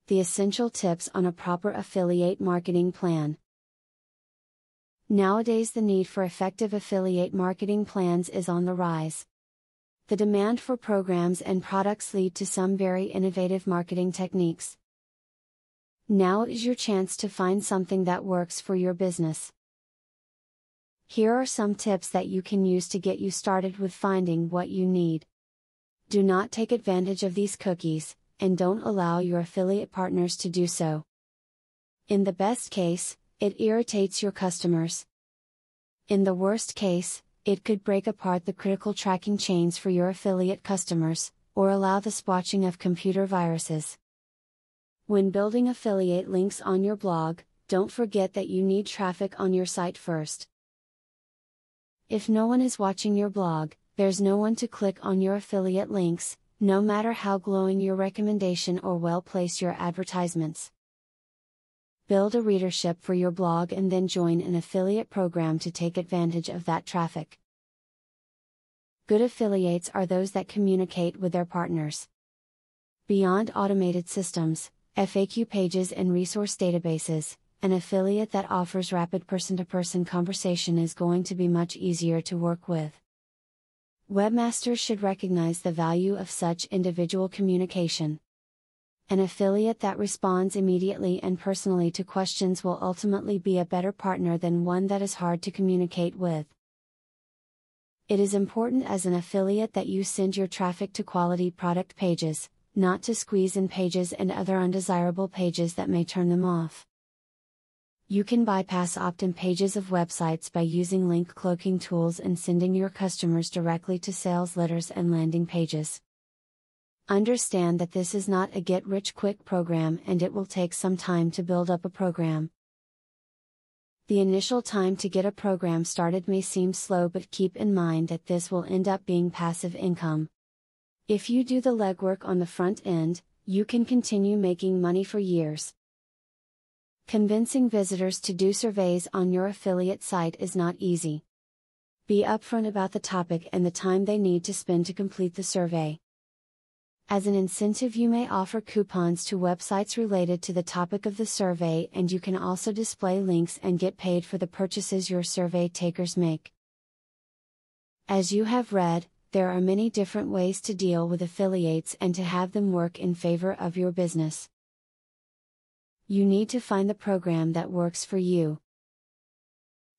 the essential tips on a proper affiliate marketing plan. Nowadays, the need for effective affiliate marketing plans is on the rise. The demand for programs and products lead to some very innovative marketing techniques. Now is your chance to find something that works for your business. Here are some tips that you can use to get you started with finding what you need. Do not take advantage of these cookies, and don't allow your affiliate partners to do so. In the best case, it irritates your customers. In the worst case, it could break apart the critical tracking chains for your affiliate customers, or allow the spotching of computer viruses. When building affiliate links on your blog, don't forget that you need traffic on your site first. If no one is watching your blog, there's no one to click on your affiliate links, no matter how glowing your recommendation or well placed your advertisements. Build a readership for your blog and then join an affiliate program to take advantage of that traffic. Good affiliates are those that communicate with their partners. Beyond automated systems, FAQ pages and resource databases, an affiliate that offers rapid person-to-person conversation is going to be much easier to work with. Webmasters should recognize the value of such individual communication. An affiliate that responds immediately and personally to questions will ultimately be a better partner than one that is hard to communicate with. It is important as an affiliate that you send your traffic to quality product pages, not to squeeze-in pages and other undesirable pages that may turn them off. You can bypass opt-in pages of websites by using link cloaking tools and sending your customers directly to sales letters and landing pages. Understand that this is not a get-rich-quick program and it will take some time to build up a program. The initial time to get a program started may seem slow, but keep in mind that this will end up being passive income. If you do the legwork on the front end, you can continue making money for years. Convincing visitors to do surveys on your affiliate site is not easy. Be upfront about the topic and the time they need to spend to complete the survey. As an incentive, you may offer coupons to websites related to the topic of the survey, and you can also display links and get paid for the purchases your survey takers make. As you have read, there are many different ways to deal with affiliates and to have them work in favor of your business. You need to find the program that works for you.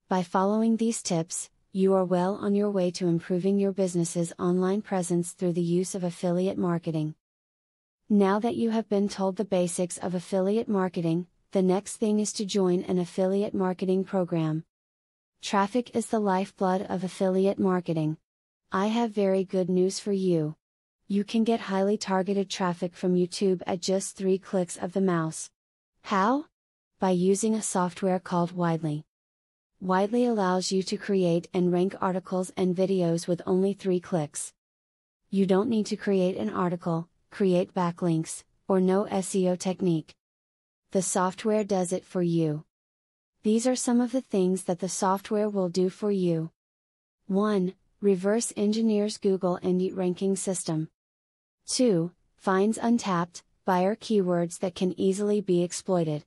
By following these tips, you are well on your way to improving your business's online presence through the use of affiliate marketing. Now that you have been told the basics of affiliate marketing, the next thing is to join an affiliate marketing program. Traffic is the lifeblood of affiliate marketing. I have very good news for you. You can get highly targeted traffic from YouTube at just 3 clicks of the mouse. How? By using a software called Widely. Widely allows you to create and rank articles and videos with only 3 clicks. You don't need to create an article, create backlinks, or know SEO technique. The software does it for you. These are some of the things that the software will do for you. 1. Reverse engineers Google and Yelp ranking system. 2. Finds untapped buyer keywords that can easily be exploited.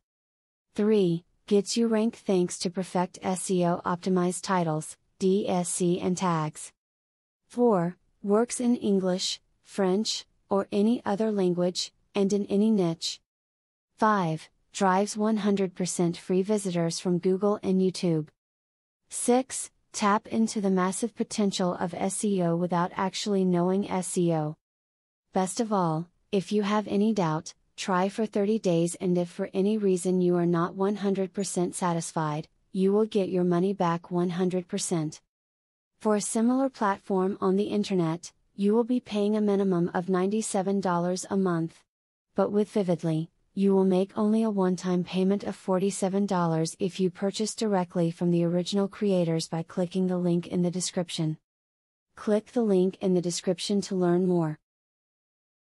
3. Gets you ranked thanks to perfect SEO optimized titles, DSC and tags. 4. Works in English, French, or any other language, and in any niche. 5. Drives 100% free visitors from Google and YouTube. 6. Tap into the massive potential of SEO without actually knowing SEO. Best of all, if you have any doubt, try for 30 days, and if for any reason you are not 100% satisfied, you will get your money back 100%. For a similar platform on the internet, you will be paying a minimum of $97 a month. But with Vividly, you will make only a one-time payment of $47 if you purchase directly from the original creators by clicking the link in the description. Click the link in the description to learn more.